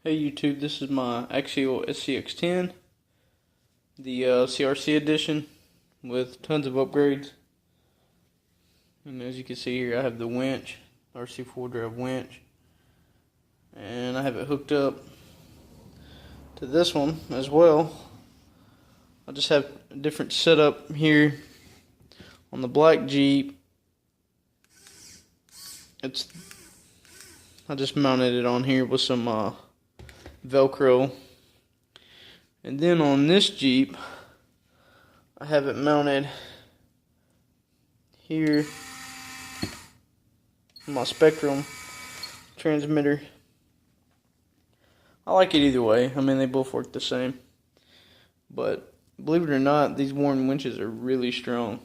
Hey YouTube, this is my Axial Scx10, the CRC edition with tons of upgrades. And as you can see here, I have the winch, RC4 drive winch, and I have it hooked up to this one as well. I just have a different setup here on the black Jeep. I just mounted it on here with some Velcro, and then on this Jeep I have it mounted here on my Spectrum transmitter. I like it either way. I mean, they both work the same, but believe it or not, these Warren winches are really strong.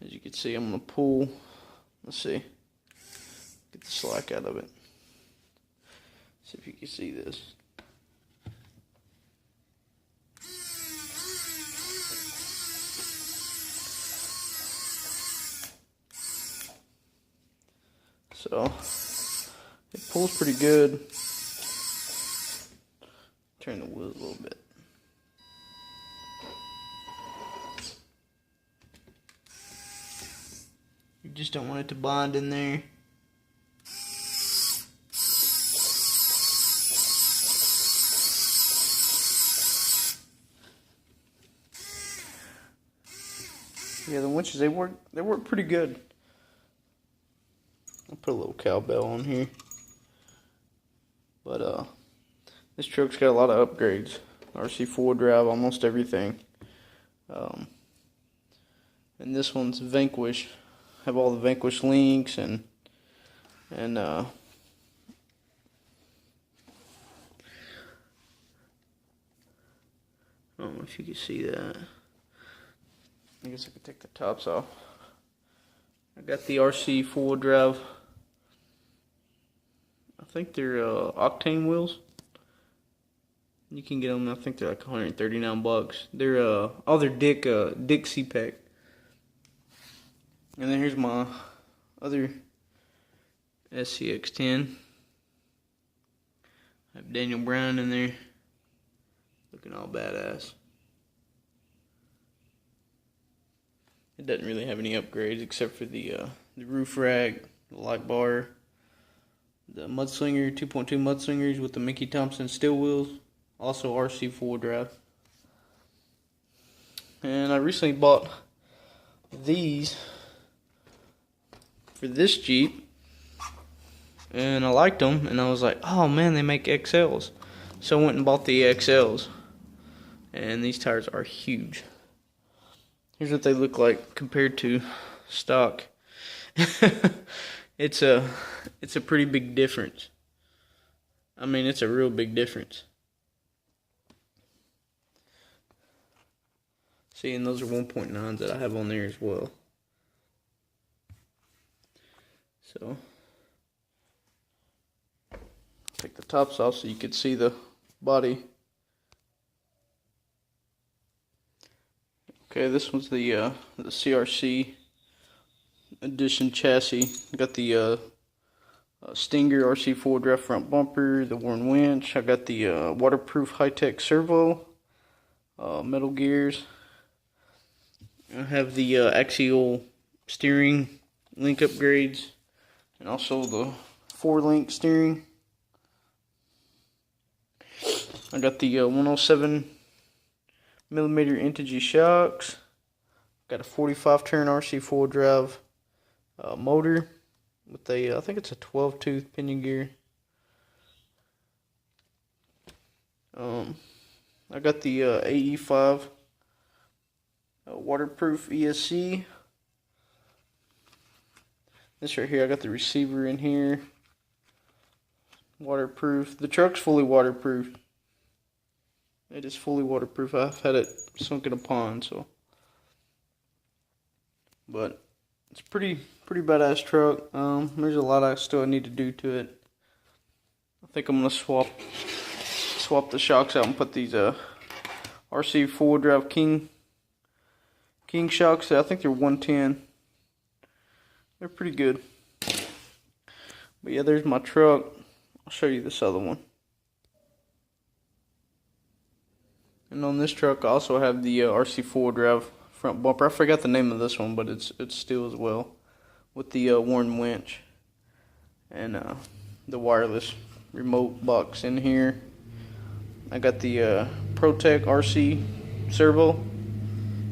As you can see, I'm going to pull, let's see, get the slack out of it. See if you can see this. So it pulls pretty good. Turn the wheels a little bit. You just don't want it to bind in there. Yeah, the winches, they work pretty good. I'll put a little cowbell on here. But this truck's got a lot of upgrades. RC4 drive, almost everything. And this one's Vanquish. Have all the Vanquish links and I don't know if you can see that. I guess I could take the tops off. I got the RC4 drive. I think they're octane wheels. You can get them. I think they're like $139. They're they're Dick CPAC. And then here's my other Scx10. I have Daniel Brown in there, looking all badass. It doesn't really have any upgrades except for the roof rack, the light bar, the mudslinger, 2.2 mudslingers with the Mickey Thompson steel wheels, also RC4 drive. And I recently bought these for this Jeep, and I liked them, and I was like, oh man, they make XLs. So I went and bought the XLs, and these tires are huge. Here's what they look like compared to stock. It's a pretty big difference. I mean, it's a real big difference. See, and those are 1.9s that I have on there as well. So, take the tops off so you can see the body. Okay, this one's the CRC edition chassis. Got the Stinger RC4 drive front bumper, the Warren winch. I got the waterproof high-tech servo, metal gears. I have the axial steering link upgrades, and also the 4-link steering. I got the 107 millimeter Integy shocks. Got a 45 turn RC4 drive motor with a, I think it's a 12-tooth pinion gear. I got the AE5 waterproof ESC. This right here, I got the receiver in here. Waterproof. The truck's fully waterproof. It is fully waterproof. I've had it sunk in a pond, so. But it's pretty badass truck. There's a lot I still need to do to it. I think I'm gonna swap the shocks out and put these RC4 drive King shocks. I think they're 110. They're pretty good. But yeah, there's my truck. I'll show you this other one. And on this truck, I also have the RC four-wheel drive front bumper. I forgot the name of this one, but it's steel as well, with the worn winch and the wireless remote box in here. I got the ProTech RC servo,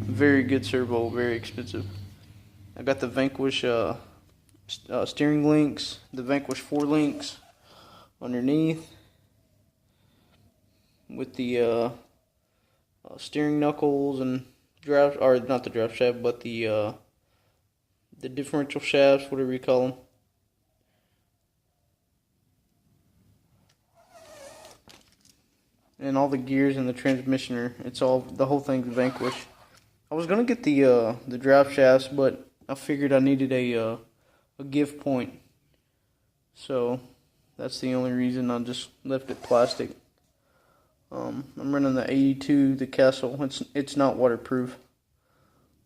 very good servo, very expensive. I got the Vanquish steering links, the Vanquish 4 links underneath, with the steering knuckles and draft, or not the draft shaft, but the differential shafts, whatever you call them. And all the gears and the transmission are, the whole thing's Vanquish. I was gonna get the draft shafts, but I figured I needed a give point, so that's the only reason I just left it plastic. I'm running the 82, the Castle. It's not waterproof.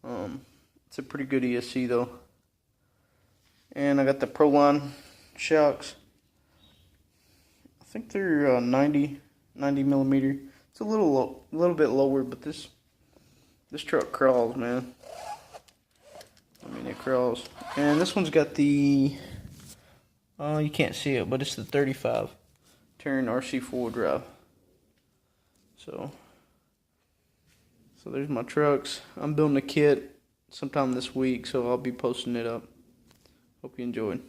It's a pretty good ESC though. And I got the Proline shocks. I think they're 90 millimeter. It's a little bit lower, but this truck crawls, man. I mean, it crawls. And this one's got the you can't see it, but it's the 35 turn RC four-wheel drive. So there's my trucks. I'm building a kit sometime this week, so I'll be posting it up. Hope you enjoyed.